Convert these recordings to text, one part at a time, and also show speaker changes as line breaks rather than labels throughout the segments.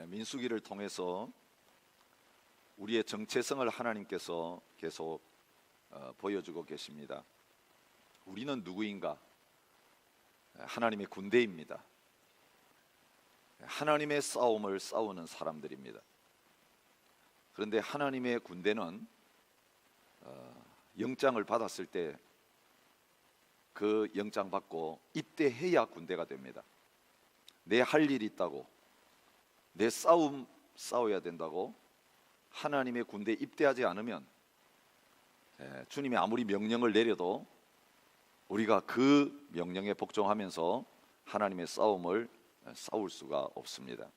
민수기를 통해서 우리의 정체성을 하나님께서 계속 보여주고 계십니다. 우리는 누구인가? 하나님의 군대입니다. 하나님의 싸움을 싸우는 사람들입니다. 그런데 하나님의 군대는 영장을 받았을 때 그 영장 받고 입대해야 군대가 됩니다. 내 할 일이 있다고, 내 싸움 싸워야 된다고 하나님의 군대에 입대하지 않으면 주님이 아무리 명령을 내려도 우리가 그 명령에 복종하면서 하나님의 싸움을 싸울 수가 없습니다.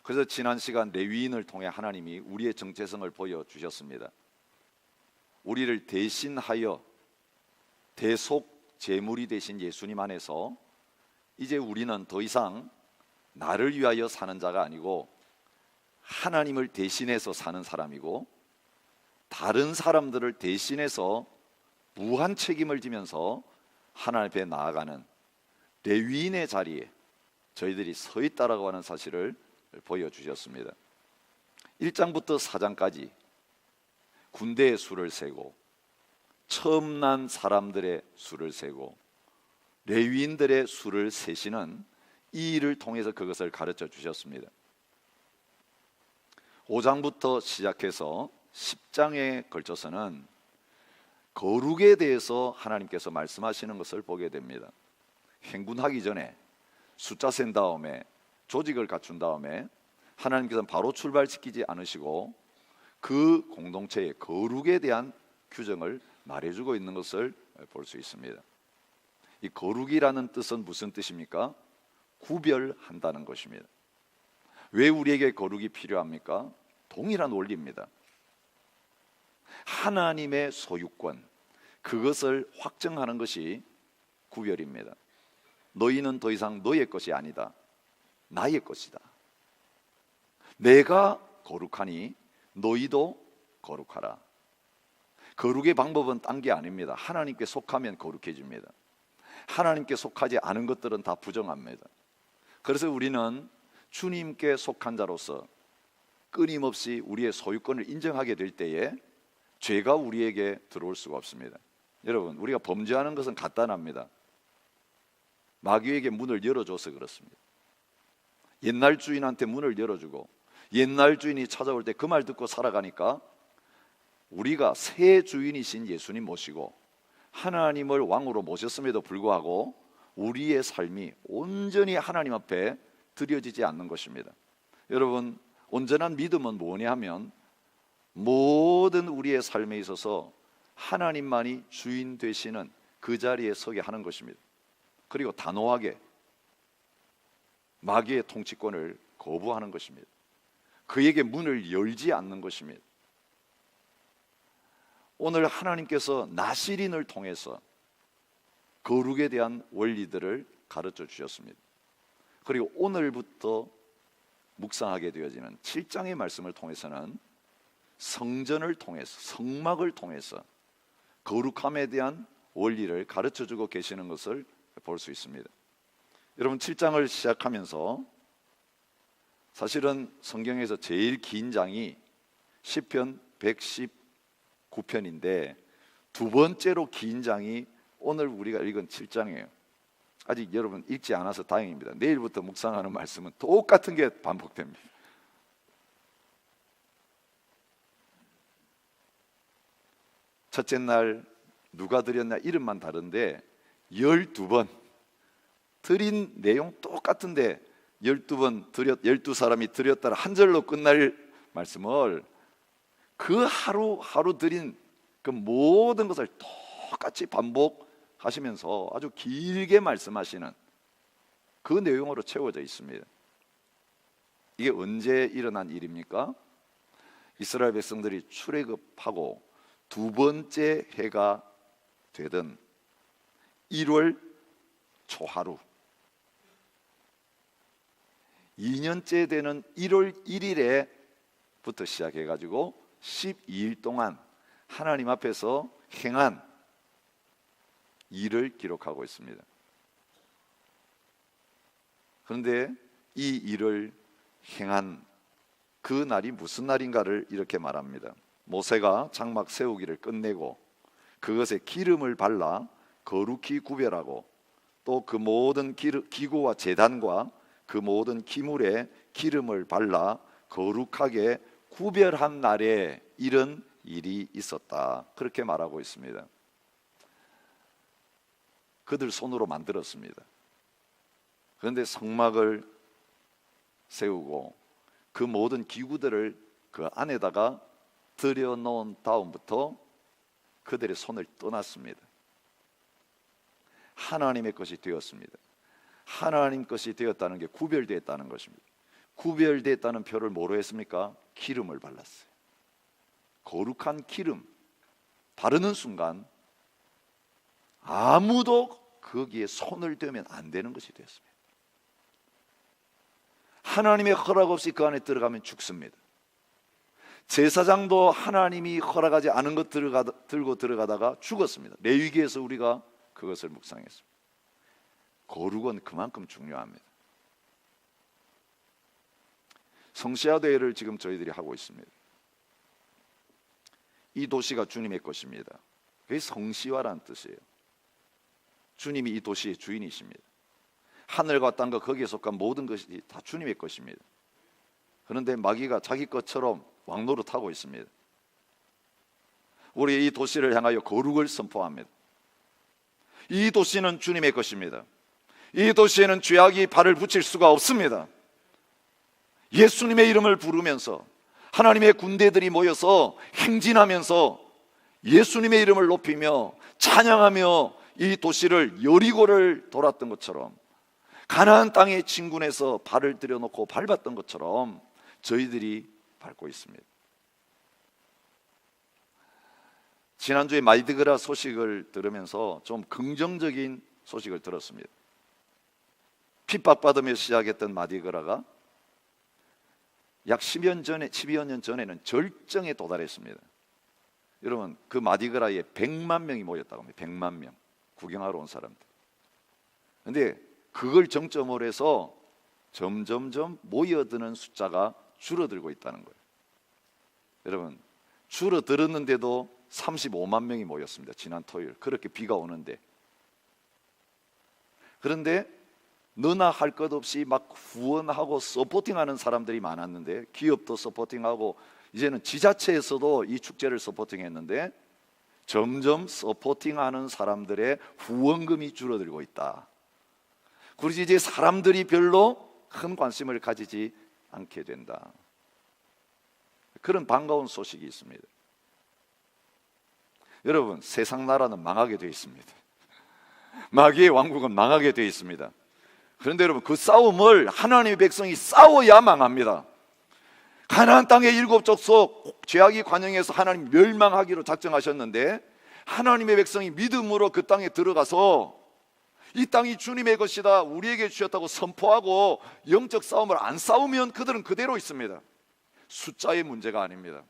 그래서 지난 시간 레위인을 통해 하나님이 우리의 정체성을 보여주셨습니다. 우리를 대신하여 대속 제물이 되신 예수님 안에서 이제 우리는 더 이상 나를 위하여 사는 자가 아니고 하나님을 대신해서 사는 사람이고, 다른 사람들을 대신해서 무한 책임을 지면서 하나님 앞에 나아가는 레위인의 자리에 저희들이 서 있다라고 하는 사실을 보여주셨습니다. 1장부터 4장까지 군대의 수를 세고, 처음 난 사람들의 수를 세고, 레위인들의 수를 세시는 이 일을 통해서 그것을 가르쳐 주셨습니다. 5장부터 시작해서 10장에 걸쳐서는 거룩에 대해서 하나님께서 말씀하시는 것을 보게 됩니다. 행군하기 전에 숫자 센 다음에, 조직을 갖춘 다음에 하나님께서는 바로 출발시키지 않으시고 그 공동체의 거룩에 대한 규정을 말해주고 있는 것을 볼 수 있습니다. 이 거룩이라는 뜻은 무슨 뜻입니까? 구별한다는 것입니다. 왜 우리에게 거룩이 필요합니까? 동일한 원리입니다. 하나님의 소유권, 그것을 확정하는 것이 구별입니다. 너희는 더 이상 너의 것이 아니다, 나의 것이다. 내가 거룩하니 너희도 거룩하라. 거룩의 방법은 딴 게 아닙니다. 하나님께 속하면 거룩해집니다. 하나님께 속하지 않은 것들은 다 부정합니다. 그래서 우리는 주님께 속한 자로서 끊임없이 우리의 소유권을 인정하게 될 때에 죄가 우리에게 들어올 수가 없습니다. 여러분, 우리가 범죄하는 것은 간단합니다. 마귀에게 문을 열어줘서 그렇습니다. 옛날 주인한테 문을 열어주고 옛날 주인이 찾아올 때 그 말 듣고 살아가니까 우리가 새 주인이신 예수님 모시고 하나님을 왕으로 모셨음에도 불구하고 우리의 삶이 온전히 하나님 앞에 드려지지 않는 것입니다. 여러분, 온전한 믿음은 뭐냐 하면 모든 우리의 삶에 있어서 하나님만이 주인 되시는 그 자리에 서게 하는 것입니다. 그리고 단호하게 마귀의 통치권을 거부하는 것입니다. 그에게 문을 열지 않는 것입니다. 오늘 하나님께서 나시린을 통해서 거룩에 대한 원리들을 가르쳐 주셨습니다. 그리고 오늘부터 묵상하게 되어지는 7장의 말씀을 통해서는 성전을 통해서, 성막을 통해서 거룩함에 대한 원리를 가르쳐 주고 계시는 것을 볼 수 있습니다. 여러분, 7장을 시작하면서 사실은 성경에서 제일 긴 장이 시편 119편인데 두 번째로 긴 장이 오늘 우리가 읽은 7장이에요. 아직 여러분 읽지 않아서 다행입니다. 내일부터 묵상하는 말씀은 똑같은 게 반복됩니다. 첫째 날 누가 드렸냐 이름만 다른데 12번 드린 내용 똑같은데 12번 12사람이 드렸다라 한 절로 끝날 말씀을 그 하루 드린 그 모든 것을 똑같이 반복하시면서 아주 길게 말씀하시는 그 내용으로 채워져 있습니다. 이게 언제 일어난 일입니까? 이스라엘 백성들이 출애굽하고 두 번째 해가 되던 1월 초하루, 2년째 되는 1월 1일에부터 시작해가지고 12일 동안 하나님 앞에서 행한 일을 기록하고 있습니다. 그런데 이 일을 행한 그 날이 무슨 날인가를 이렇게 말합니다. 모세가 장막 세우기를 끝내고 그것에 기름을 발라 거룩히 구별하고 또 그 모든 기구와 제단과 그 모든 기물에 기름을 발라 거룩하게 구별한 날에 이런 일이 있었다. 그렇게 말하고 있습니다. 그들 손으로 만들었습니다. 그런데 성막을 세우고 그 모든 기구들을 그 안에다가 들여놓은 다음부터 그들의 손을 떠났습니다. 하나님의 것이 되었습니다. 하나님 것이 되었다는 게 구별되었다는 것입니다. 구별되었다는 표를 뭐로 했습니까? 기름을 발랐어요. 거룩한 기름 바르는 순간 아무도 거기에 손을 대면 안 되는 것이 되었습니다. 하나님의 허락 없이 그 안에 들어가면 죽습니다. 제사장도 하나님이 허락하지 않은 것 들고 들어가다가 죽었습니다. 레위기에서 우리가 그것을 묵상했습니다. 거룩은 그만큼 중요합니다. 성시아 대회를 지금 저희들이 하고 있습니다. 이 도시가 주님의 것입니다. 그게 성시화라는 뜻이에요. 주님이 이 도시의 주인이십니다. 하늘과 땅과 거기에 속한 모든 것이 다 주님의 것입니다. 그런데 마귀가 자기 것처럼 왕노릇하고 있습니다. 우리 이 도시를 향하여 거룩을 선포합니다. 이 도시는 주님의 것입니다. 이 도시에는 죄악이 발을 붙일 수가 없습니다. 예수님의 이름을 부르면서 하나님의 군대들이 모여서 행진하면서 예수님의 이름을 높이며 찬양하며 이 도시를 여리고를 돌았던 것처럼 가나안 땅의 진군에서 발을 들여놓고 밟았던 것처럼 저희들이 밟고 있습니다. 지난주에 마디그라 소식을 들으면서 좀 긍정적인 소식을 들었습니다. 핍박받으며 시작했던 마디그라가 약 12여 년 전에는 절정에 도달했습니다. 여러분, 그 마디그라에 100만 명이 모였다고 합니다. 100만 명 구경하러 온 사람들. 그런데 그걸 정점으로 해서 점점점 모여드는 숫자가 줄어들고 있다는 거예요. 여러분, 줄어들었는데도 35만 명이 모였습니다. 지난 토요일. 그렇게 비가 오는데. 그런데 너나 할 것 없이 막 후원하고 서포팅하는 사람들이 많았는데, 기업도 서포팅하고 이제는 지자체에서도 이 축제를 서포팅했는데 점점 서포팅하는 사람들의 후원금이 줄어들고 있다. 그래서 이제 사람들이 별로 큰 관심을 가지지 않게 된다. 그런 반가운 소식이 있습니다. 여러분, 세상 나라는 망하게 되어 있습니다. 마귀의 왕국은 망하게 되어 있습니다. 그런데 여러분, 그 싸움을 하나님의 백성이 싸워야 망합니다. 가나안 땅의 7족속 죄악이 관영해서 하나님 멸망하기로 작정하셨는데 하나님의 백성이 믿음으로 그 땅에 들어가서 이 땅이 주님의 것이다, 우리에게 주셨다고 선포하고 영적 싸움을 안 싸우면 그들은 그대로 있습니다. 숫자의 문제가 아닙니다.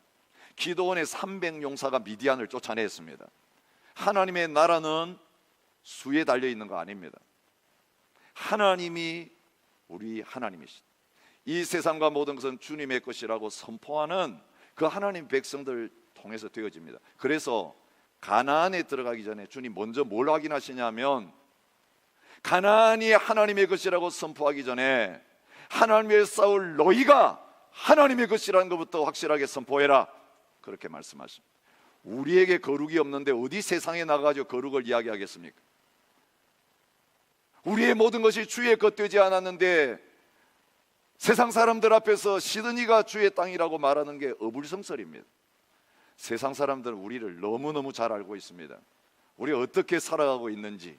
기드온의 300용사가 미디안을 쫓아냈습니다. 하나님의 나라는 수에 달려 있는 거 아닙니다. 하나님이 우리 하나님이시다. 이 세상과 모든 것은 주님의 것이라고 선포하는 그 하나님 백성들 통해서 되어집니다. 그래서 가나안에 들어가기 전에 주님 먼저 뭘 확인하시냐면, 가나안이 하나님의 것이라고 선포하기 전에 하나님의 싸울 너희가 하나님의 것이라는 것부터 확실하게 선포해라, 그렇게 말씀하십니다. 우리에게 거룩이 없는데 어디 세상에 나가가지고 거룩을 이야기하겠습니까? 우리의 모든 것이 주의 것 되지 않았는데 세상 사람들 앞에서 시드니가 주의 땅이라고 말하는 게 어불성설입니다. 세상 사람들은 우리를 너무너무 잘 알고 있습니다. 우리가 어떻게 살아가고 있는지.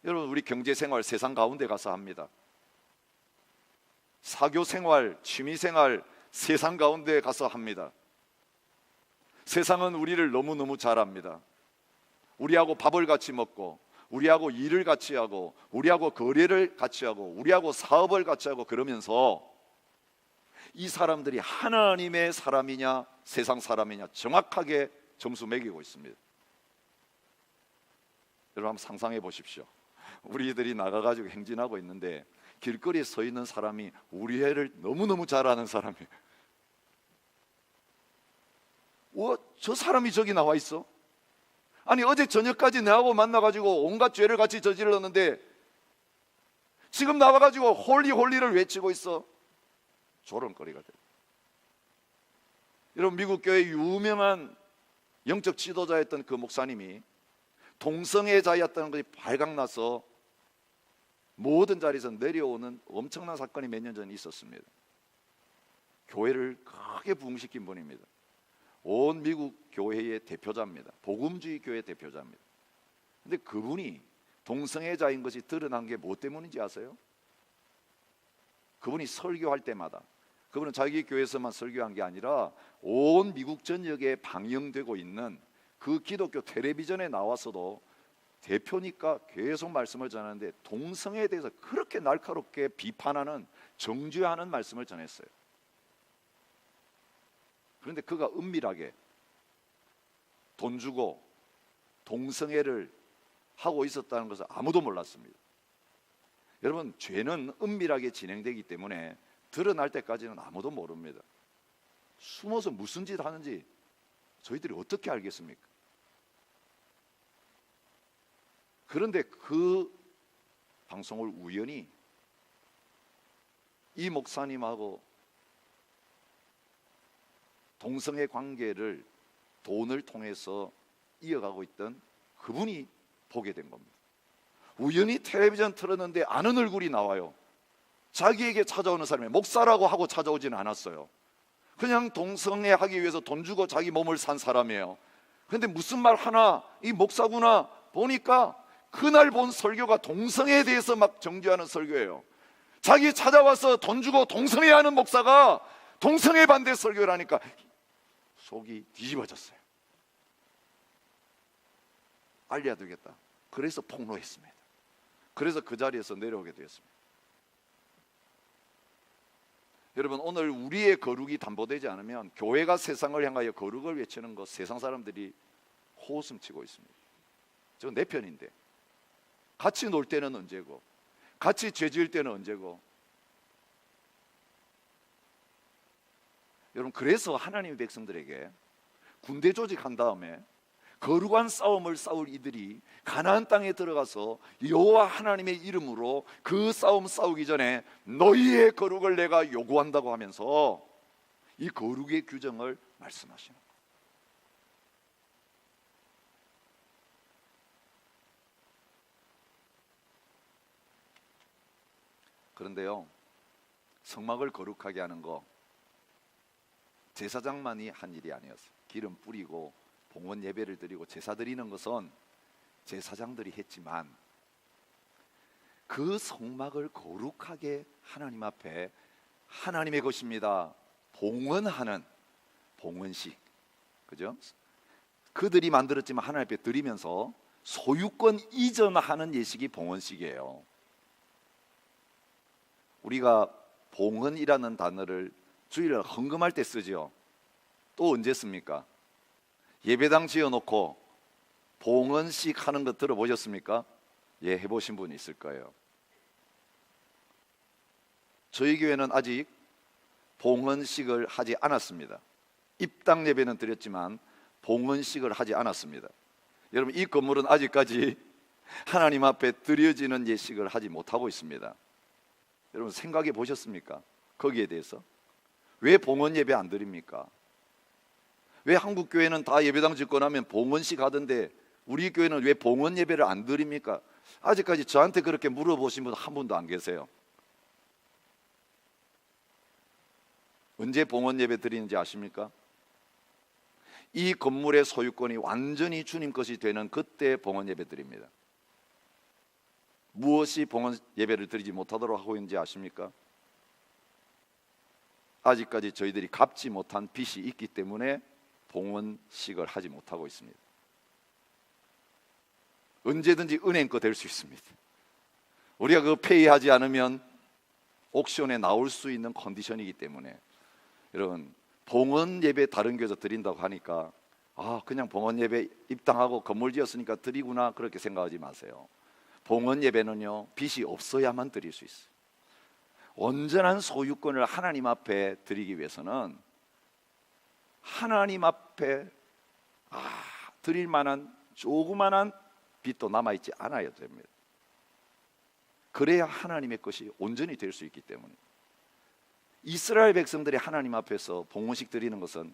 여러분, 우리 경제생활 세상 가운데 가서 합니다. 사교생활, 취미생활 세상 가운데 가서 합니다. 세상은 우리를 너무너무 잘 압니다. 우리하고 밥을 같이 먹고, 우리하고 일을 같이 하고, 우리하고 거래를 같이 하고, 우리하고 사업을 같이 하고, 그러면서 이 사람들이 하나님의 사람이냐 세상 사람이냐 정확하게 점수 매기고 있습니다. 여러분, 한번 상상해 보십시오. 우리들이 나가가지고 행진하고 있는데 길거리에 서 있는 사람이 우리 애를 너무너무 잘 아는 사람이에요. 저 사람이 저기 나와 있어? 아니 어제 저녁까지 내하고 만나가지고 온갖 죄를 같이 저질렀는데 지금 나와가지고 홀리 홀리를 외치고 있어. 조롱거리가 돼. 여러분, 미국 교회 유명한 영적 지도자였던 그 목사님이 동성애자였다는 것이 발각나서 모든 자리에서 내려오는 엄청난 사건이 몇 년 전에 있었습니다. 교회를 크게 부흥시킨 분입니다. 온 미국 교회의 대표자입니다. 복음주의 교회 대표자입니다. 근데 그분이 동성애자인 것이 드러난 게 뭐 때문인지 아세요? 그분이 설교할 때마다, 그분은 자기 교회에서만 설교한 게 아니라 온 미국 전역에 방영되고 있는 그 기독교 텔레비전에 나와서도 대표니까 계속 말씀을 전하는데 동성애에 대해서 그렇게 날카롭게 비판하는, 정죄하는 말씀을 전했어요. 그런데 그가 은밀하게 돈 주고 동성애를 하고 있었다는 것을 아무도 몰랐습니다. 여러분, 죄는 은밀하게 진행되기 때문에 드러날 때까지는 아무도 모릅니다. 숨어서 무슨 짓 하는지 저희들이 어떻게 알겠습니까? 그런데 그 방송을 우연히 이 목사님하고 동성애 관계를 돈을 통해서 이어가고 있던 그분이 보게 된 겁니다. 우연히 텔레비전 틀었는데 아는 얼굴이 나와요. 자기에게 찾아오는 사람이 목사라고 하고 찾아오지는 않았어요. 그냥 동성애 하기 위해서 돈 주고 자기 몸을 산 사람이에요. 그런데 무슨 말 하나, 이 목사구나 보니까 그날 본 설교가 동성애에 대해서 막 정죄하는 설교예요. 자기 찾아와서 돈 주고 동성애 하는 목사가 동성애 반대 설교를 하니까 속이 뒤집어졌어요. 알려야 되겠다. 그래서 폭로했습니다. 그래서 그 자리에서 내려오게 되었습니다. 여러분, 오늘 우리의 거룩이 담보되지 않으면 교회가 세상을 향하여 거룩을 외치는 것, 세상 사람들이 호흡치고 있습니다. 저건 내 편인데 같이 놀 때는 언제고, 같이 죄 지을 때는 언제고. 여러분, 그래서 하나님의 백성들에게 군대 조직한 다음에 거룩한 싸움을 싸울 이들이 가나안 땅에 들어가서 여호와 하나님의 이름으로 그 싸움 싸우기 전에 너희의 거룩을 내가 요구한다고 하면서 이 거룩의 규정을 말씀하시는 거예요. 그런데요, 성막을 거룩하게 하는 거 제사장만이 한 일이 아니었어요. 기름 뿌리고 봉헌 예배를 드리고 제사 드리는 것은 제사장들이 했지만 그 성막을 거룩하게 하나님 앞에 하나님의 것입니다 봉헌하는 봉헌식, 그죠? 그들이 만들었지만 하나님 앞에 드리면서 소유권 이전하는 예식이 봉헌식이에요. 우리가 봉헌이라는 단어를 주일날 헌금할 때 쓰죠. 또 언제 씁니까? 예배당 지어놓고 봉헌식 하는 거 들어보셨습니까? 예, 해보신 분이 있을 거예요. 저희 교회는 아직 봉헌식을 하지 않았습니다. 입당 예배는 드렸지만 봉헌식을 하지 않았습니다. 여러분, 이 건물은 아직까지 하나님 앞에 드려지는 예식을 하지 못하고 있습니다. 여러분, 생각해 보셨습니까? 거기에 대해서 왜 봉헌 예배 안 드립니까? 왜 한국 교회는 다 예배당 짓고 나면 봉헌식 하던데 우리 교회는 왜 봉헌 예배를 안 드립니까? 아직까지 저한테 그렇게 물어보신 분 한 분도 안 계세요. 언제 봉헌 예배 드리는지 아십니까? 이 건물의 소유권이 완전히 주님 것이 되는 그때 봉헌 예배 드립니다. 무엇이 봉헌 예배를 드리지 못하도록 하고 있는지 아십니까? 아직까지 저희들이 갚지 못한 빚이 있기 때문에 봉헌식을 하지 못하고 있습니다. 언제든지 은행 거 될 수 있습니다. 우리가 그 페이하지 않으면 옥션에 나올 수 있는 컨디션이기 때문에 여러분, 봉헌 예배 다른 교회에서 드린다고 하니까 그냥 봉헌 예배 입당하고 건물 지었으니까 드리구나 그렇게 생각하지 마세요. 봉헌 예배는요, 빚이 없어야만 드릴 수 있어요. 온전한 소유권을 하나님 앞에 드리기 위해서는 하나님 앞에 드릴 만한 조그만한 빚도 남아있지 않아야 됩니다. 그래야 하나님의 것이 온전히 될 수 있기 때문에 이스라엘 백성들이 하나님 앞에서 봉헌식 드리는 것은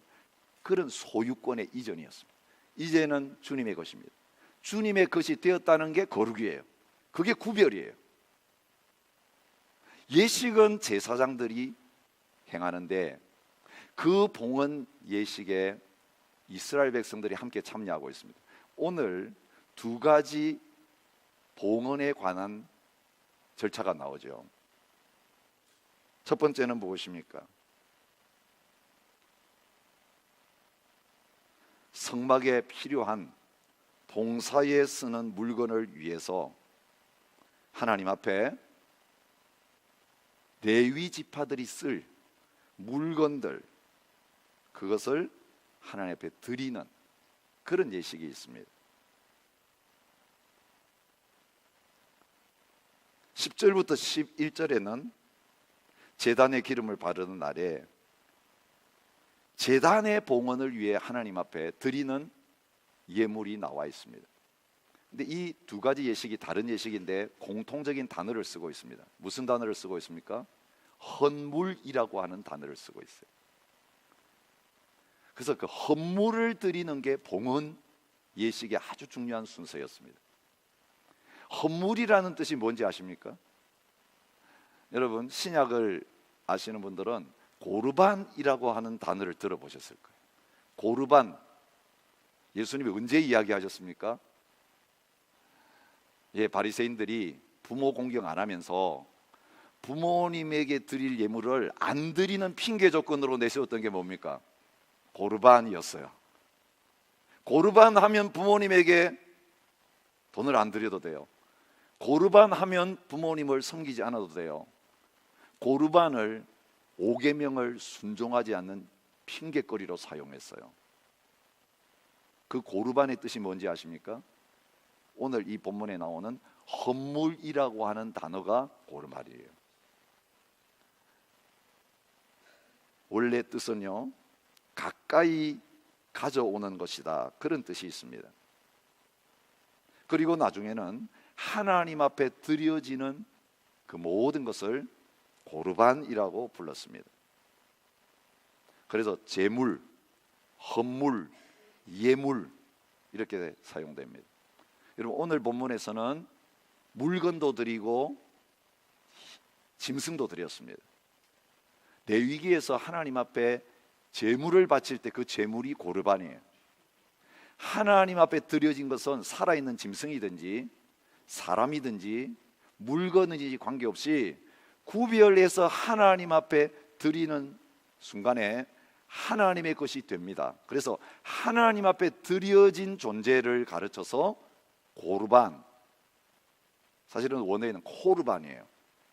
그런 소유권의 이전이었습니다. 이제는 주님의 것입니다. 주님의 것이 되었다는 게 거룩이에요. 그게 구별이에요. 예식은 제사장들이 행하는데 그 봉헌 예식에 이스라엘 백성들이 함께 참여하고 있습니다. 오늘 두 가지 봉헌에 관한 절차가 나오죠. 첫 번째는 무엇입니까? 성막에 필요한 봉사에 쓰는 물건을 위해서 하나님 앞에 레위 지파들이 쓸 물건들, 그것을 하나님 앞에 드리는 그런 예식이 있습니다. 10절부터 11절에는 제단의 기름을 바르는 날에 제단의 봉헌을 위해 하나님 앞에 드리는 예물이 나와 있습니다. 근데 이 두 가지 예식이 다른 예식인데 공통적인 단어를 쓰고 있습니다. 무슨 단어를 쓰고 있습니까? 헌물이라고 하는 단어를 쓰고 있어요. 그래서 그 헌물을 드리는 게 봉헌 예식의 아주 중요한 순서였습니다. 헌물이라는 뜻이 뭔지 아십니까? 여러분 신약을 아시는 분들은 고르반이라고 하는 단어를 들어보셨을 거예요. 고르반, 예수님이 언제 이야기하셨습니까? 바리새인들이 부모 공경 안 하면서 부모님에게 드릴 예물을 안 드리는 핑계 조건으로 내세웠던 게 뭡니까? 고르반이었어요. 고르반 하면 부모님에게 돈을 안 드려도 돼요. 고르반 하면 부모님을 섬기지 않아도 돼요. 고르반을 5계명을 순종하지 않는 핑계거리로 사용했어요. 그 고르반의 뜻이 뭔지 아십니까? 오늘 이 본문에 나오는 헌물이라고 하는 단어가 고르반이에요. 원래 뜻은요, 가까이 가져오는 것이다, 그런 뜻이 있습니다. 그리고 나중에는 하나님 앞에 드려지는 그 모든 것을 고르반이라고 불렀습니다. 그래서 제물, 헌물, 예물 이렇게 사용됩니다. 여러분 오늘 본문에서는 물건도 드리고 짐승도 드렸습니다. 레위기에서 하나님 앞에 제물을 바칠 때 그 제물이 고르반이에요. 하나님 앞에 드려진 것은 살아있는 짐승이든지 사람이든지 물건이든지 관계없이 구별해서 하나님 앞에 드리는 순간에 하나님의 것이 됩니다. 그래서 하나님 앞에 드려진 존재를 가르쳐서 고르반, 사실은 원어에는 코르반이에요.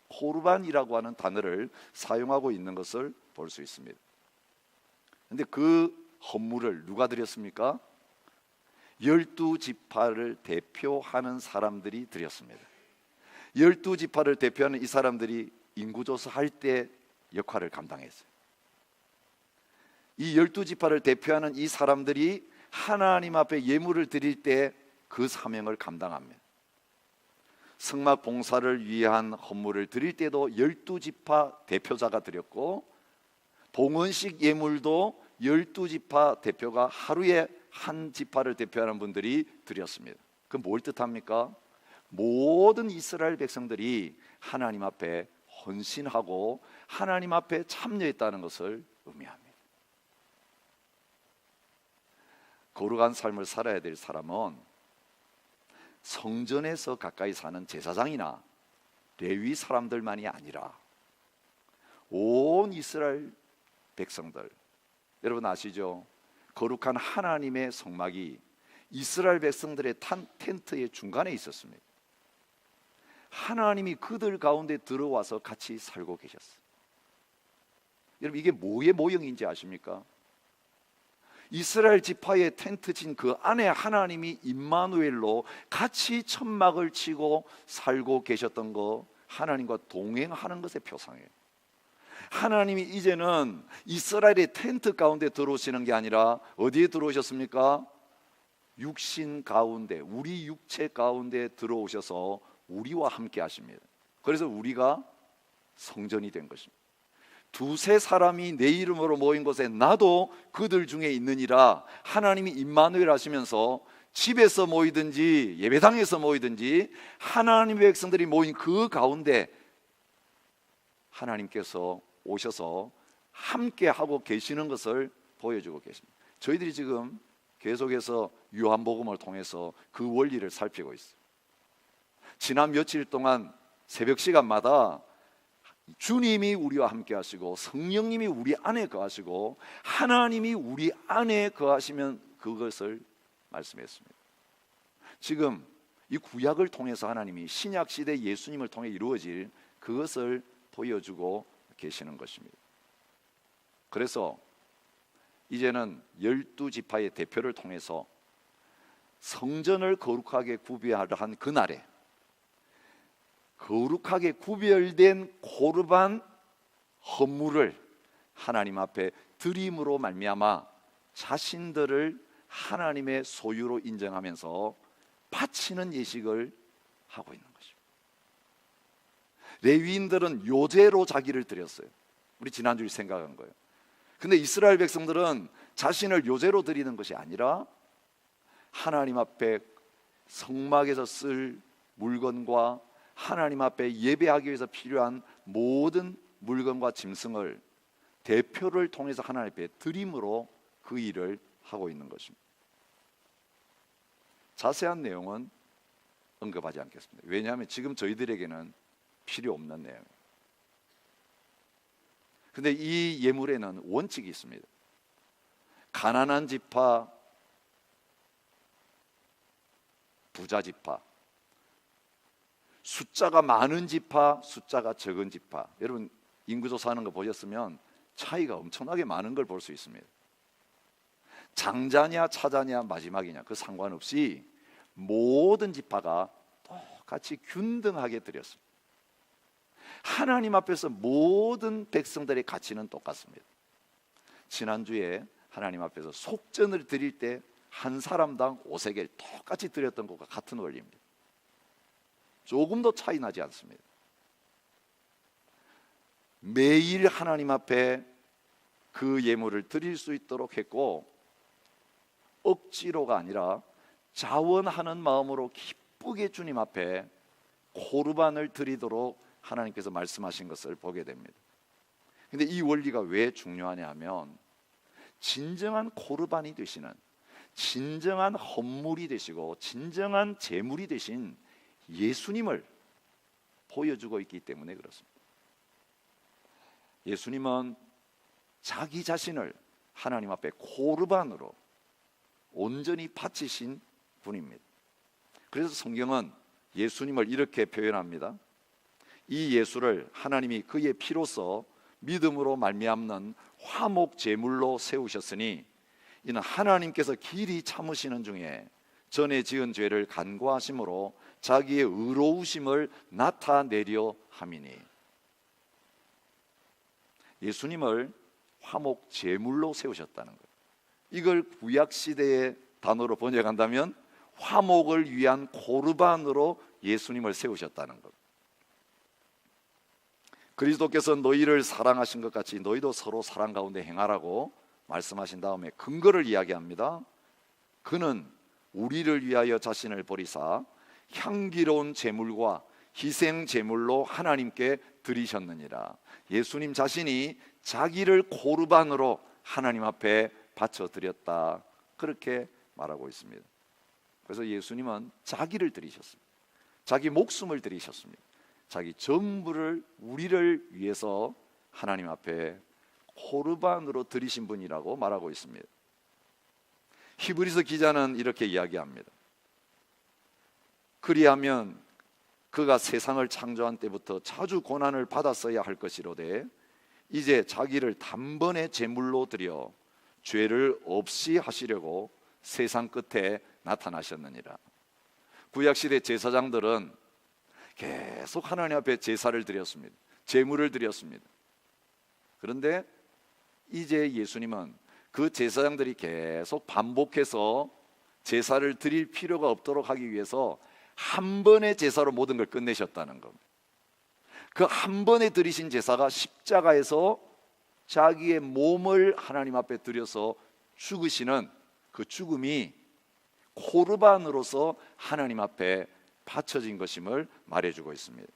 코르반이라고 하는 단어를 사용하고 있는 것을 볼 수 있습니다. 그런데 그 헌물을 누가 드렸습니까? 12지파를 대표하는 사람들이 드렸습니다. 12지파를 대표하는 이 사람들이 인구조사할 때 역할을 감당했어요. 이 12지파를 대표하는 이 사람들이 하나님 앞에 예물을 드릴 때 그 사명을 감당합니다. 성막 봉사를 위한 헌물을 드릴 때도 12지파 대표자가 드렸고, 봉헌식 예물도 12지파 대표가 하루에 한 지파를 대표하는 분들이 드렸습니다. 그 뭘 뜻합니까? 모든 이스라엘 백성들이 하나님 앞에 헌신하고 하나님 앞에 참여했다는 것을 의미합니다. 거룩한 삶을 살아야 될 사람은 성전에서 가까이 사는 제사장이나 레위 사람들만이 아니라 온 이스라엘 백성들, 여러분 아시죠? 거룩한 하나님의 성막이 이스라엘 백성들의 텐트의 중간에 있었습니다. 하나님이 그들 가운데 들어와서 같이 살고 계셨어요. 여러분 이게 뭐의 모형인지 아십니까? 이스라엘 지파의 텐트 친 그 안에 하나님이 임마누엘로 같이 천막을 치고 살고 계셨던 거, 하나님과 동행하는 것의 표상이에요. 하나님이 이제는 이스라엘의 텐트 가운데 들어오시는 게 아니라 어디에 들어오셨습니까? 육신 가운데, 우리 육체 가운데 들어오셔서 우리와 함께 하십니다. 그래서 우리가 성전이 된 것입니다. 두세 사람이 내 이름으로 모인 곳에 나도 그들 중에 있느니라. 하나님이 임마누엘 하시면서 집에서 모이든지 예배당에서 모이든지 하나님의 백성들이 모인 그 가운데 하나님께서 오셔서 함께 하고 계시는 것을 보여주고 계십니다. 저희들이 지금 계속해서 요한복음을 통해서 그 원리를 살피고 있어요. 지난 며칠 동안 새벽 시간마다 주님이 우리와 함께 하시고 성령님이 우리 안에 거하시고 하나님이 우리 안에 거하시면 그것을 말씀했습니다. 지금 이 구약을 통해서 하나님이 신약시대 예수님을 통해 이루어질 그것을 보여주고 계시는 것입니다. 그래서 이제는 12지파의 대표를 통해서 성전을 거룩하게 구별하려 한 그날에 거룩하게 구별된 고르반 헌물을 하나님 앞에 드림으로 말미암아 자신들을 하나님의 소유로 인정하면서 바치는 예식을 하고 있는 것입니다. 레위인들은 요제로 자기를 드렸어요. 우리 지난주에 생각한 거예요. 근데 이스라엘 백성들은 자신을 요제로 드리는 것이 아니라 하나님 앞에 성막에서 쓸 물건과 하나님 앞에 예배하기 위해서 필요한 모든 물건과 짐승을 대표를 통해서 하나님 앞에 드림으로 그 일을 하고 있는 것입니다. 자세한 내용은 언급하지 않겠습니다. 왜냐하면 지금 저희들에게는 필요 없는 내용이에요. 근데 이 예물에는 원칙이 있습니다. 가난한 지파, 부자 지파, 숫자가 많은 지파, 숫자가 적은 지파. 여러분 인구조사하는 거 보셨으면 차이가 엄청나게 많은 걸 볼 수 있습니다. 장자냐 차자냐 마지막이냐 그 상관없이 모든 지파가 똑같이 균등하게 드렸습니다. 하나님 앞에서 모든 백성들의 가치는 똑같습니다. 지난주에 하나님 앞에서 속전을 드릴 때 한 사람당 5세겔 똑같이 드렸던 것과 같은 원리입니다. 조금도 차이 나지 않습니다. 매일 하나님 앞에 그 예물을 드릴 수 있도록 했고 억지로가 아니라 자원하는 마음으로 기쁘게 주님 앞에 코르반을 드리도록 하나님께서 말씀하신 것을 보게 됩니다. 근데 이 원리가 왜 중요하냐 하면 진정한 코르반이 되시는, 진정한 헌물이 되시고 진정한 제물이 되신 예수님을 보여주고 있기 때문에 그렇습니다. 예수님은 자기 자신을 하나님 앞에 코르반으로 온전히 바치신 분입니다. 그래서 성경은 예수님을 이렇게 표현합니다. 이 예수를 하나님이 그의 피로써 믿음으로 말미암는 화목 제물로 세우셨으니 이는 하나님께서 길이 참으시는 중에 전에 지은 죄를 간구하심으로 자기의 의로우심을 나타내려 함이니. 예수님을 화목 제물로 세우셨다는 거예요. 이걸 구약 시대의 단어로 번역한다면 화목을 위한 코르반으로 예수님을 세우셨다는 것. 그리스도께서 너희를 사랑하신 것 같이 너희도 서로 사랑 가운데 행하라고 말씀하신 다음에 근거를 이야기합니다. 그는 우리를 위하여 자신을 버리사 향기로운 제물과 희생 제물로 하나님께 드리셨느니라. 예수님 자신이 자기를 코르반으로 하나님 앞에 바쳐 드렸다, 그렇게 말하고 있습니다. 그래서 예수님은 자기를 드리셨습니다. 자기 목숨을 드리셨습니다. 자기 전부를 우리를 위해서 하나님 앞에 코르반으로 드리신 분이라고 말하고 있습니다. 히브리서 기자는 이렇게 이야기합니다. 그리하면 그가 세상을 창조한 때부터 자주 고난을 받았어야 할 것이로되 이제 자기를 단번에 제물로 드려 죄를 없이 하시려고 세상 끝에 나타나셨느니라. 구약시대 제사장들은 계속 하나님 앞에 제사를 드렸습니다. 제물을 드렸습니다. 그런데 이제 예수님은 그 제사장들이 계속 반복해서 제사를 드릴 필요가 없도록 하기 위해서 한 번의 제사로 모든 걸 끝내셨다는 겁니다. 그 한 번에 드리신 제사가 십자가에서 자기의 몸을 하나님 앞에 드려서 죽으시는 그 죽음이 코르반으로서 하나님 앞에 바쳐진 것임을 말해주고 있습니다.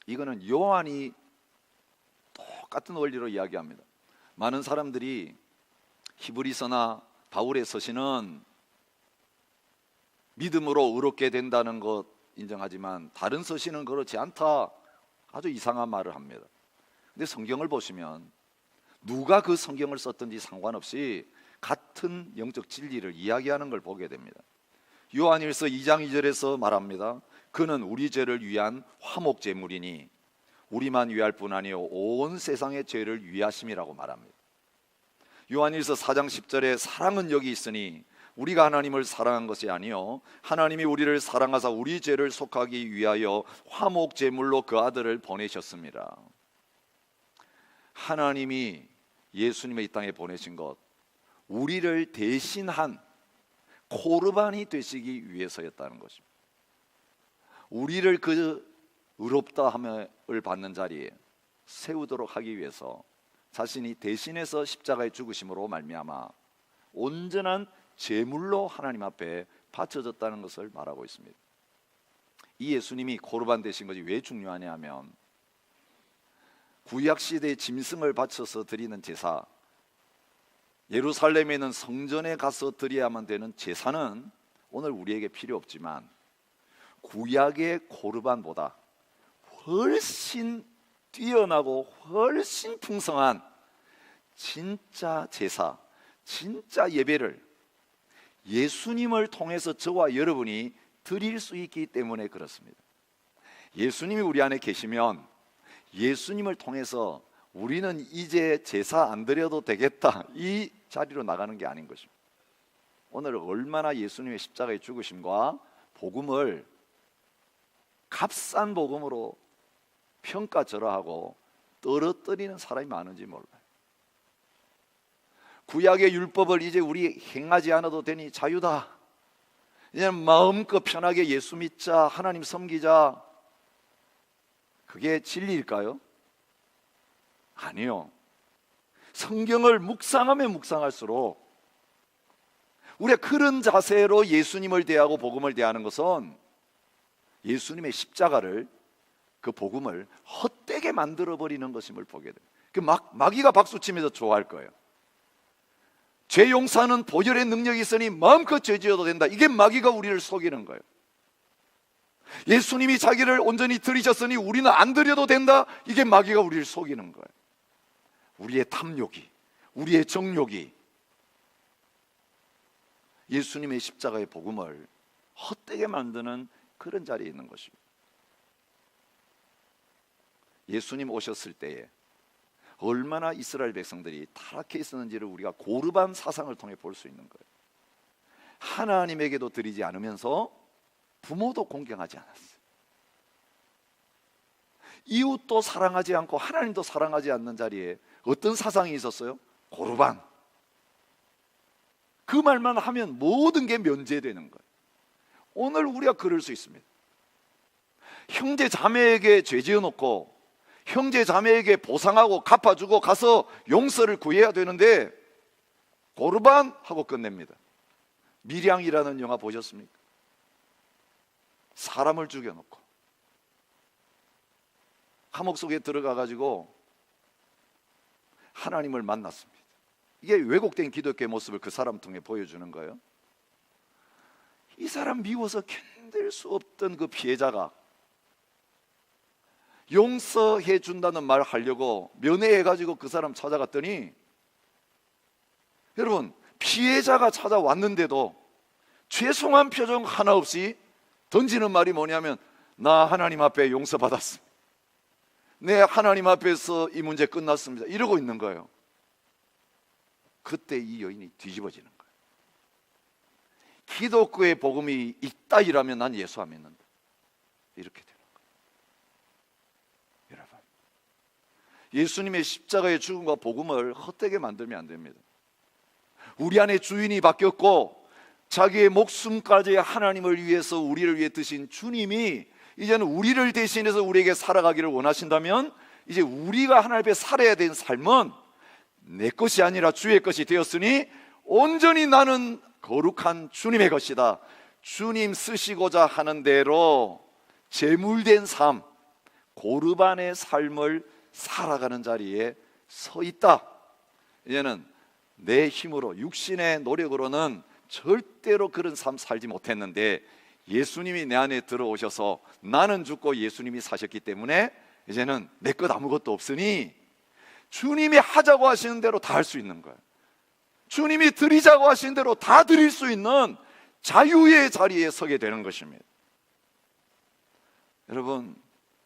이거는 요한이 똑같은 원리로 이야기합니다. 많은 사람들이 히브리서나 바울의 서신은 믿음으로 의롭게 된다는 것 인정하지만 다른 서신은 그렇지 않다, 아주 이상한 말을 합니다. 근데 성경을 보시면 누가 그 성경을 썼든지 상관없이 같은 영적 진리를 이야기하는 걸 보게 됩니다. 요한일서 2장 2절에서 말합니다. 그는 우리 죄를 위한 화목 제물이니 우리만 위할 뿐 아니요 온 세상의 죄를 위하심이라고 말합니다. 요한일서 4장 10절에 사랑은 여기 있으니 우리가 하나님을 사랑한 것이 아니요 하나님이 우리를 사랑하사 우리 죄를 속하기 위하여 화목 제물로 그 아들을 보내셨습니다. 하나님이 예수님의 이 땅에 보내신 것, 우리를 대신한 코르반이 되시기 위해서였다는 것입니다. 우리를 그 의롭다 함을 받는 자리에 세우도록 하기 위해서 자신이 대신해서 십자가에 죽으심으로 말미암아 온전한 제물로 하나님 앞에 바쳐졌다는 것을 말하고 있습니다. 이 예수님이 코르반 되신 것이 왜 중요하냐 하면 구약시대의 짐승을 바쳐서 드리는 제사, 예루살렘에 있는 성전에 가서 드려야만 되는 제사는 오늘 우리에게 필요 없지만 구약의 코르반보다 훨씬 뛰어나고 훨씬 풍성한 진짜 제사, 진짜 예배를 예수님을 통해서 저와 여러분이 드릴 수 있기 때문에 그렇습니다. 예수님이 우리 안에 계시면 예수님을 통해서 우리는 이제 제사 안 드려도 되겠다, 이 자리로 나가는 게 아닌 것입니다. 오늘 얼마나 예수님의 십자가의 죽으심과 복음을 값싼 복음으로 평가절하하고 떨어뜨리는 사람이 많은지 몰라요. 구약의 율법을 이제 우리 행하지 않아도 되니 자유다, 이제 마음껏 편하게 예수 믿자, 하나님 섬기자, 그게 진리일까요? 아니요. 성경을 묵상하면 묵상할수록 우리가 그런 자세로 예수님을 대하고 복음을 대하는 것은 예수님의 십자가를, 그 복음을 헛되게 만들어버리는 것임을 보게 돼요. 그 마귀가 박수치면서 좋아할 거예요. 죄 용서는 보혈의 능력이 있으니 마음껏 죄 지어도 된다, 이게 마귀가 우리를 속이는 거예요. 예수님이 자기를 온전히 드리셨으니 우리는 안 드려도 된다, 이게 마귀가 우리를 속이는 거예요. 우리의 탐욕이, 우리의 정욕이 예수님의 십자가의 복음을 헛되게 만드는 그런 자리에 있는 것입니다. 예수님 오셨을 때에 얼마나 이스라엘 백성들이 타락해 있었는지를 우리가 고르반 사상을 통해 볼 수 있는 거예요. 하나님에게도 드리지 않으면서 부모도 공경하지 않았어요. 이웃도 사랑하지 않고 하나님도 사랑하지 않는 자리에 어떤 사상이 있었어요? 고르반. 그 말만 하면 모든 게 면제되는 거예요. 오늘 우리가 그럴 수 있습니다. 형제 자매에게 죄 지어놓고 형제 자매에게 보상하고 갚아주고 가서 용서를 구해야 되는데 고르반 하고 끝냅니다. 밀양이라는 영화 보셨습니까? 사람을 죽여놓고 감옥 속에 들어가 가지고 하나님을 만났습니다. 이게 왜곡된 기독교의 모습을 그 사람 통해 보여주는 거예요. 이 사람 미워서 견딜 수 없던 그 피해자가 용서해 준다는 말 하려고 면회해 가지고 그 사람 찾아갔더니, 여러분, 피해자가 찾아왔는데도 죄송한 표정 하나 없이 던지는 말이 뭐냐면, 나 하나님 앞에 용서받았습니다, 네, 하나님 앞에서 이 문제 끝났습니다, 이러고 있는 거예요. 그때 이 여인이 뒤집어지는 거예요. 기독교의 복음이 있다 이라면 난 예수 안 믿는다. 이렇게 되는 거예요. 여러분, 예수님의 십자가의 죽음과 복음을 헛되게 만들면 안 됩니다. 우리 안에 주인이 바뀌었고 자기의 목숨까지 하나님을 위해서 우리를 위해 드신 주님이 이제는 우리를 대신해서 우리에게 살아가기를 원하신다면 이제 우리가 하나님 앞에 살아야 되는 삶은 내 것이 아니라 주의 것이 되었으니 온전히 나는 거룩한 주님의 것이다. 주님 쓰시고자 하는 대로 제물된 삶, 고르반의 삶을 살아가는 자리에 서 있다. 이제는 내 힘으로 육신의 노력으로는 절대로 그런 삶 살지 못했는데 예수님이 내 안에 들어오셔서 나는 죽고 예수님이 사셨기 때문에 이제는 내 것 아무것도 없으니 주님이 하자고 하시는 대로 다 할 수 있는 거예요. 주님이 드리자고 하시는 대로 다 드릴 수 있는 자유의 자리에 서게 되는 것입니다. 여러분,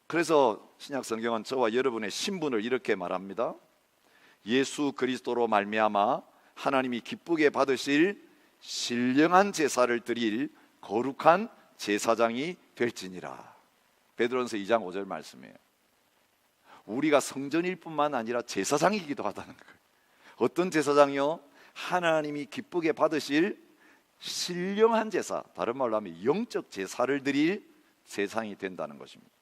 그래서 신약 성경은 저와 여러분의 신분을 이렇게 말합니다. 예수 그리스도로 말미암아 하나님이 기쁘게 받으실 신령한 제사를 드릴 거룩한 제사장이 될지니라. 베드로전서 2장 5절 말씀이에요. 우리가 성전일 뿐만 아니라 제사장이기도 하다는 거예요. 어떤 제사장이요? 하나님이 기쁘게 받으실 신령한 제사, 다른 말로 하면 영적 제사를 드릴 제사장이 된다는 것입니다.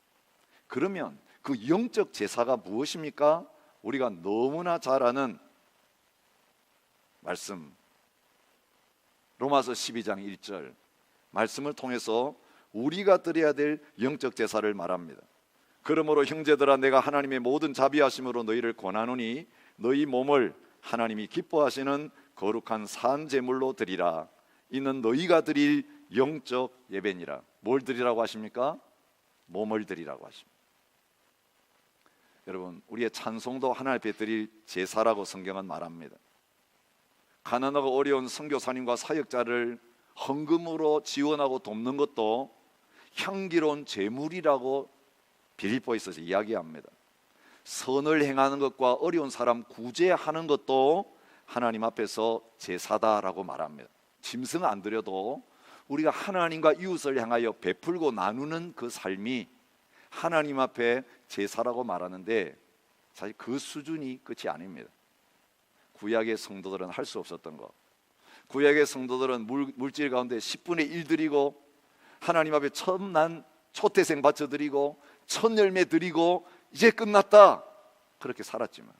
그러면 그 영적 제사가 무엇입니까? 우리가 너무나 잘 아는 말씀, 로마서 12장 1절 말씀을 통해서 우리가 드려야 될 영적 제사를 말합니다. 그러므로 형제들아, 내가 하나님의 모든 자비하심으로 너희를 권하노니 너희 몸을 하나님이 기뻐하시는 거룩한 산 제물로 드리라. 이는 너희가 드릴 영적 예배니라. 뭘 드리라고 하십니까? 몸을 드리라고 하십니다. 여러분, 우리의 찬송도 하나님 앞에 드릴 제사라고 성경은 말합니다. 가난하고 어려운 선교사님과 사역자를 헌금으로 지원하고 돕는 것도 향기로운 제물이라고 빌립보에서 이야기합니다. 선을 행하는 것과 어려운 사람 구제하는 것도 하나님 앞에서 제사다라고 말합니다. 짐승 안 드려도 우리가 하나님과 이웃을 향하여 베풀고 나누는 그 삶이 하나님 앞에 제사라고 말하는데 사실 그 수준이 끝이 아닙니다. 구약의 성도들은 할 수 없었던 것. 구약의 성도들은 물질 가운데 10분의 1 드리고 하나님 앞에 첫난 초태생 바쳐드리고 첫 열매 드리고 이제 끝났다 그렇게 살았지만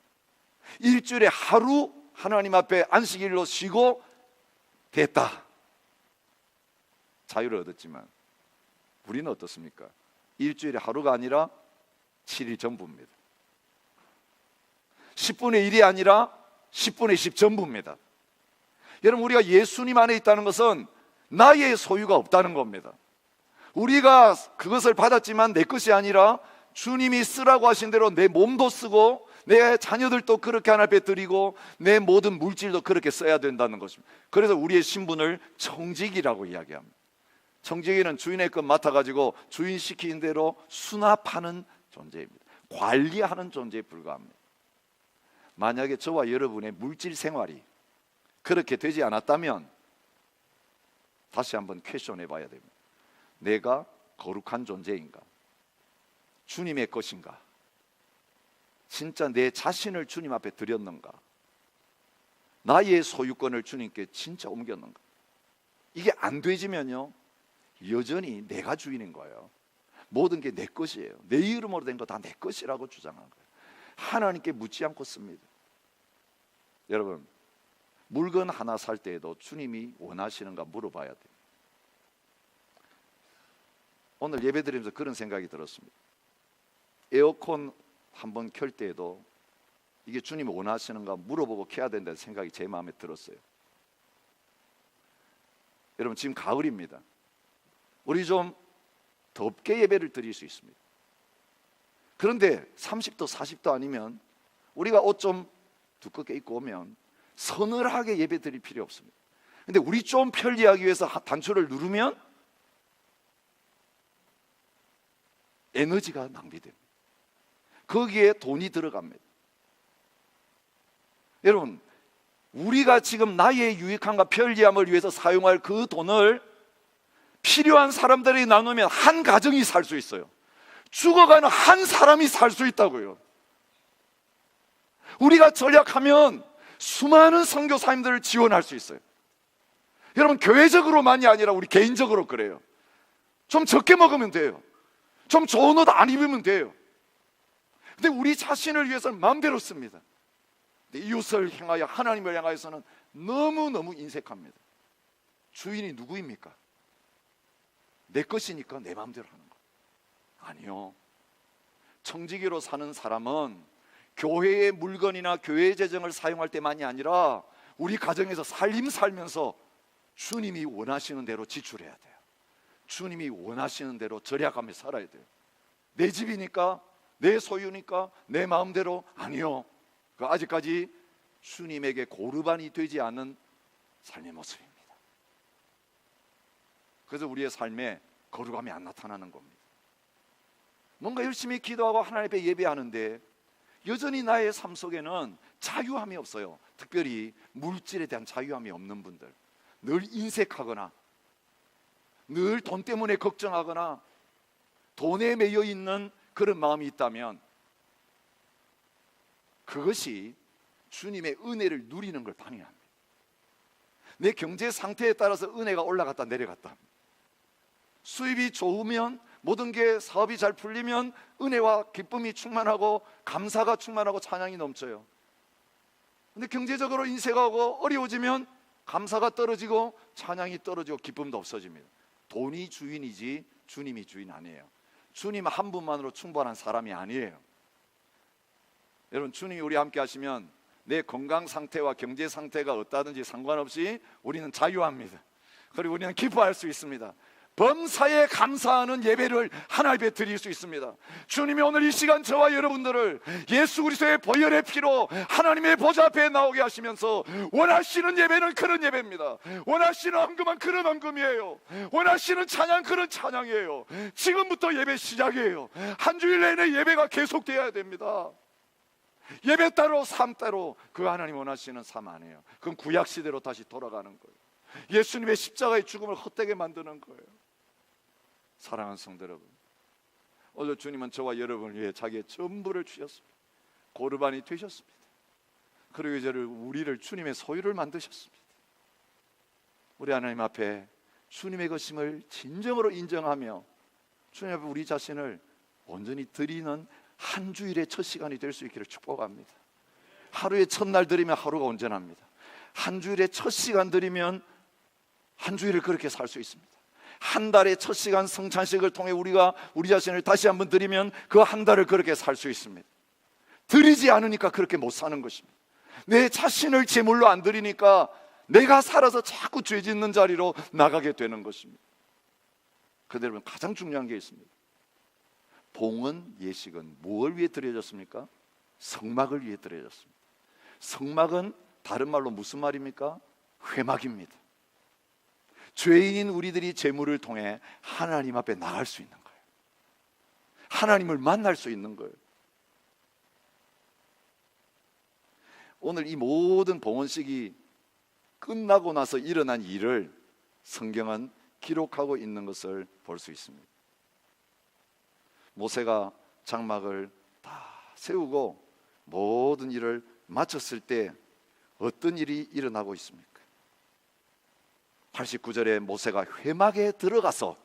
일주일에 하루 하나님 앞에 안식일로 쉬고 됐다 자유를 얻었지만 우리는 어떻습니까? 일주일에 하루가 아니라 7일 전부입니다. 10분의 1이 아니라 10분의 10 전부입니다. 여러분, 우리가 예수님 안에 있다는 것은 나의 소유가 없다는 겁니다. 우리가 그것을 받았지만 내 것이 아니라 주님이 쓰라고 하신 대로 내 몸도 쓰고 내 자녀들도 그렇게 하나님 앞에 드리고 내 모든 물질도 그렇게 써야 된다는 것입니다. 그래서 우리의 신분을 청지기라고 이야기합니다. 청지기는 주인의 것 맡아가지고 주인 시키는 대로 수납하는 존재입니다. 관리하는 존재에 불과합니다. 만약에 저와 여러분의 물질 생활이 그렇게 되지 않았다면 다시 한번 퀘스천해 봐야 됩니다. 내가 거룩한 존재인가? 주님의 것인가? 진짜 내 자신을 주님 앞에 드렸는가? 나의 소유권을 주님께 진짜 옮겼는가? 이게 안 되지면요 여전히 내가 주인인 거예요. 모든 게 내 것이에요. 내 이름으로 된 거 다 내 것이라고 주장한 거예요. 하나님께 묻지 않고 씁니다. 여러분, 물건 하나 살 때에도 주님이 원하시는가 물어봐야 돼요. 오늘 예배드리면서 그런 생각이 들었습니다. 에어컨 한번 켤 때에도 이게 주님이 원하시는가 물어보고 켜야 된다는 생각이 제 마음에 들었어요. 여러분, 지금 가을입니다. 우리 좀 덥게 예배를 드릴 수 있습니다. 그런데 30도 40도 아니면 우리가 옷 좀 두껍게 입고 오면 서늘하게 예배 드릴 필요 없습니다. 근데 우리 좀 편리하기 위해서 단추를 누르면 에너지가 낭비됩니다. 거기에 돈이 들어갑니다. 여러분, 우리가 지금 나의 유익함과 편리함을 위해서 사용할 그 돈을 필요한 사람들이 나누면 한 가정이 살 수 있어요. 죽어가는 한 사람이 살 수 있다고요. 우리가 전략하면 수많은 선교사님들을 지원할 수 있어요. 여러분, 교회적으로만이 아니라 우리 개인적으로 그래요. 좀 적게 먹으면 돼요. 좀 좋은 옷 안 입으면 돼요. 근데 우리 자신을 위해서는 마음대로 씁니다. 근데 이웃을 향하여, 하나님을 향하여서는 너무너무 인색합니다. 주인이 누구입니까? 내 것이니까 내 마음대로 하는 거. 아니요. 청지기로 사는 사람은 교회의 물건이나 교회 재정을 사용할 때만이 아니라 우리 가정에서 살림 살면서 주님이 원하시는 대로 지출해야 돼요. 주님이 원하시는 대로 절약하며 살아야 돼요. 내 집이니까, 내 소유니까 내 마음대로. 아니요. 그 아직까지 주님에게 고르반이 되지 않은 삶의 모습입니다. 그래서 우리의 삶에 거룩함이 안 나타나는 겁니다. 뭔가 열심히 기도하고 하나님 앞에 예배하는데 여전히 나의 삶 속에는 자유함이 없어요. 특별히 물질에 대한 자유함이 없는 분들, 늘 인색하거나 늘 돈 때문에 걱정하거나 돈에 매여 있는 그런 마음이 있다면 그것이 주님의 은혜를 누리는 걸 방해합니다. 내 경제 상태에 따라서 은혜가 올라갔다 내려갔다, 수입이 좋으면, 모든 게 사업이 잘 풀리면 은혜와 기쁨이 충만하고 감사가 충만하고 찬양이 넘쳐요. 근데 경제적으로 인색하고 어려워지면 감사가 떨어지고 찬양이 떨어지고 기쁨도 없어집니다. 돈이 주인이지 주님이 주인 아니에요. 주님 한 분만으로 충분한 사람이 아니에요. 여러분, 주님이 우리 함께 하시면 내 건강 상태와 경제 상태가 어떠하든지 상관없이 우리는 자유합니다. 그리고 우리는 기뻐할 수 있습니다. 범사에 감사하는 예배를 하나님 앞에 드릴 수 있습니다. 주님이 오늘 이 시간 저와 여러분들을 예수 그리스도의 보혈의 피로 하나님의 보좌 앞에 나오게 하시면서 원하시는 예배는 그런 예배입니다. 원하시는 헌금은 그런 헌금이에요. 원하시는 찬양 그런 찬양이에요. 지금부터 예배 시작이에요. 한 주일 내내 예배가 계속되어야 됩니다. 예배 따로 삶 따로 그 하나님 원하시는 삶 아니에요. 그건 구약시대로 다시 돌아가는 거예요. 예수님의 십자가의 죽음을 헛되게 만드는 거예요. 사랑하는 성도 여러분, 오늘 주님은 저와 여러분을 위해 자기의 전부를 주셨습니다. 고르반이 되셨습니다. 그리고 이제 우리를 주님의 소유를 만드셨습니다. 우리 하나님 앞에 주님의 것임을 진정으로 인정하며 주님 앞에 우리 자신을 온전히 드리는 한 주일의 첫 시간이 될 수 있기를 축복합니다. 하루의 첫날 드리면 하루가 온전합니다. 한 주일의 첫 시간 드리면 한 주일을 그렇게 살 수 있습니다. 한 달의 첫 시간 성찬식을 통해 우리가 우리 자신을 다시 한번 드리면 그 한 달을 그렇게 살 수 있습니다. 드리지 않으니까 그렇게 못 사는 것입니다. 내 자신을 제물로 안 드리니까 내가 살아서 자꾸 죄 짓는 자리로 나가게 되는 것입니다. 그런데 여러분, 가장 중요한 게 있습니다. 봉헌 예식은 무엇을 위해 드려졌습니까? 성막을 위해 드려졌습니다. 성막은 다른 말로 무슨 말입니까? 회막입니다. 죄인인 우리들이 제물을 통해 하나님 앞에 나갈 수 있는 거예요. 하나님을 만날 수 있는 거예요. 오늘 이 모든 봉헌식이 끝나고 나서 일어난 일을 성경은 기록하고 있는 것을 볼 수 있습니다. 모세가 장막을 다 세우고 모든 일을 마쳤을 때 어떤 일이 일어나고 있습니까? 89절에 모세가 회막에 들어가서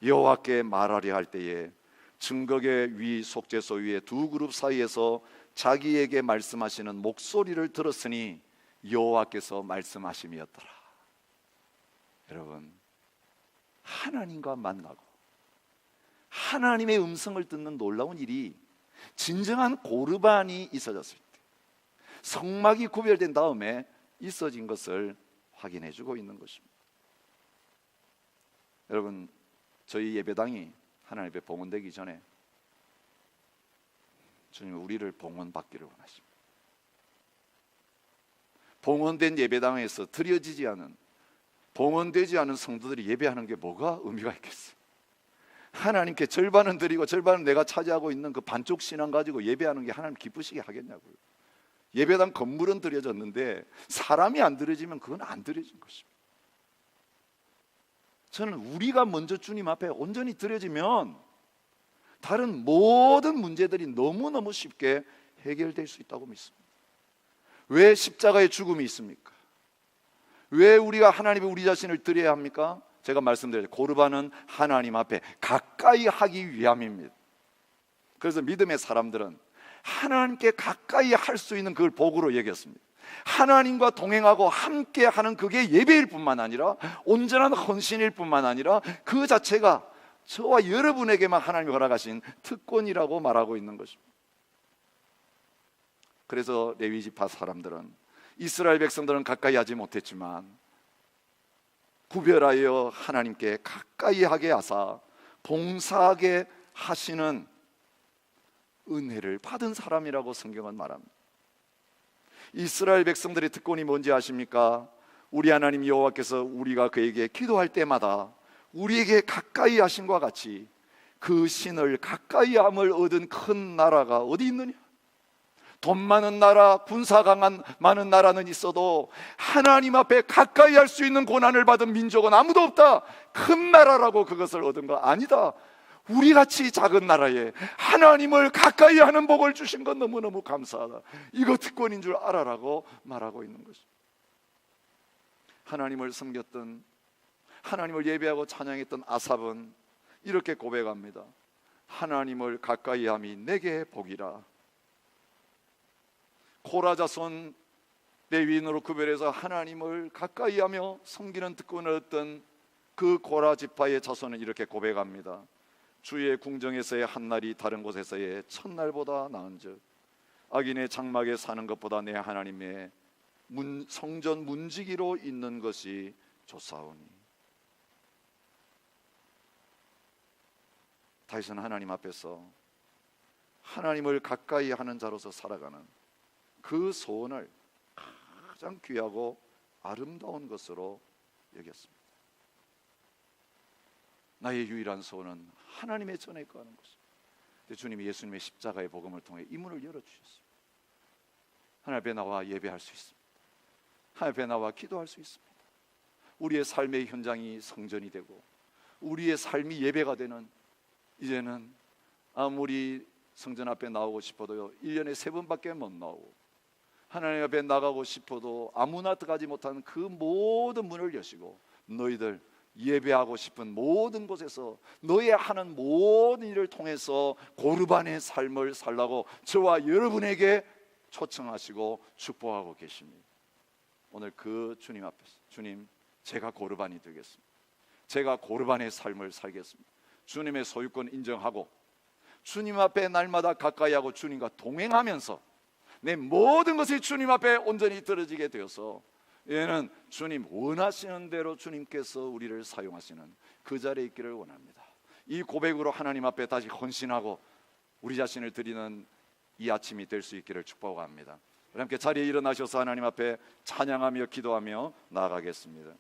여호와께 말하려 할 때에 증거계 위 속죄소 위에 두 그룹 사이에서 자기에게 말씀하시는 목소리를 들었으니 여호와께서 말씀하심이었더라. 여러분, 하나님과 만나고 하나님의 음성을 듣는 놀라운 일이 진정한 고르반이 있어졌을 때, 성막이 구별된 다음에 있어진 것을 확인해 주고 있는 것입니다. 여러분, 저희 예배당이 하나님 앞에 봉헌되기 전에 주님은 우리를 봉헌받기를 원하십니다. 봉헌된 예배당에서 드려지지 않은, 봉헌되지 않은 성도들이 예배하는 게 뭐가 의미가 있겠어요? 하나님께 절반은 드리고 절반은 내가 차지하고 있는 그 반쪽 신앙 가지고 예배하는 게 하나님 기쁘시게 하겠냐고요. 예배당 건물은 드려졌는데 사람이 안 드려지면 그건 안 드려진 것입니다. 저는 우리가 먼저 주님 앞에 온전히 드려지면 다른 모든 문제들이 너무너무 쉽게 해결될 수 있다고 믿습니다. 왜 십자가의 죽음이 있습니까? 왜 우리가 하나님의 우리 자신을 드려야 합니까? 제가 말씀드렸죠. 고르반은 하나님 앞에 가까이 하기 위함입니다. 그래서 믿음의 사람들은 하나님께 가까이 할 수 있는 그걸 복으로 여겼습니다. 하나님과 동행하고 함께 하는 그게 예배일 뿐만 아니라 온전한 헌신일 뿐만 아니라 그 자체가 저와 여러분에게만 하나님이 허락하신 특권이라고 말하고 있는 것입니다. 그래서 레위 지파 사람들은, 이스라엘 백성들은 가까이 하지 못했지만 구별하여 하나님께 가까이 하게 하사 봉사하게 하시는 은혜를 받은 사람이라고 성경은 말합니다. 이스라엘 백성들의 특권이 뭔지 아십니까? 우리 하나님 여호와께서 우리가 그에게 기도할 때마다 우리에게 가까이 하심과 같이 그 신을 가까이 함을 얻은 큰 나라가 어디 있느냐? 돈 많은 나라, 군사 강한 많은 나라는 있어도 하나님 앞에 가까이 할 수 있는 고난을 받은 민족은 아무도 없다. 큰 나라라고 그것을 얻은 거 아니다. 우리같이 작은 나라에 하나님을 가까이 하는 복을 주신 건 너무너무 감사하다. 이거 특권인 줄 알아라고 말하고 있는 것입니다. 하나님을 섬겼던, 하나님을 예배하고 찬양했던 아삽은 이렇게 고백합니다. 하나님을 가까이 함이 내게 복이라. 코라 자손 레위인으로 구별해서 하나님을 가까이 하며 섬기는 특권을 얻던 그 코라 지파의 자손은 이렇게 고백합니다. 주의 궁정에서의 한 날이 다른 곳에서의 첫날보다 나은즉 악인의 장막에 사는 것보다 내 하나님의 성전 문지기로 있는 것이 좋사오니. 다윗은 하나님 앞에서 하나님을 가까이 하는 자로서 살아가는 그 소원을 가장 귀하고 아름다운 것으로 여겼습니다. 나의 유일한 소원은 하나님의 전에 거하는 것입니다. 주님이 예수님의 십자가의 복음을 통해 이 문을 열어주셨습니다. 하나님 앞에 나와 예배할 수 있습니다. 하나님 앞에 나와 기도할 수 있습니다. 우리의 삶의 현장이 성전이 되고 우리의 삶이 예배가 되는, 이제는 아무리 성전 앞에 나오고 싶어도요 1년에 3번밖에 못 나오고 하나님 앞에 나가고 싶어도 아무나 들어가지 못하는 그 모든 문을 여시고 너희들 예배하고 싶은 모든 곳에서 너의 하는 모든 일을 통해서 고르반의 삶을 살라고 저와 여러분에게 초청하시고 축복하고 계십니다. 오늘 그 주님 앞에서, 주님, 제가 고르반이 되겠습니다. 제가 고르반의 삶을 살겠습니다. 주님의 소유권 인정하고 주님 앞에 날마다 가까이 하고 주님과 동행하면서 내 모든 것이 주님 앞에 온전히 들어지게 되어서 얘는 주님 원하시는 대로 주님께서 우리를 사용하시는 그 자리에 있기를 원합니다. 이 고백으로 하나님 앞에 다시 헌신하고 우리 자신을 드리는 이 아침이 될 수 있기를 축복합니다. 우리 함께 자리에 일어나셔서 하나님 앞에 찬양하며 기도하며 나아가겠습니다.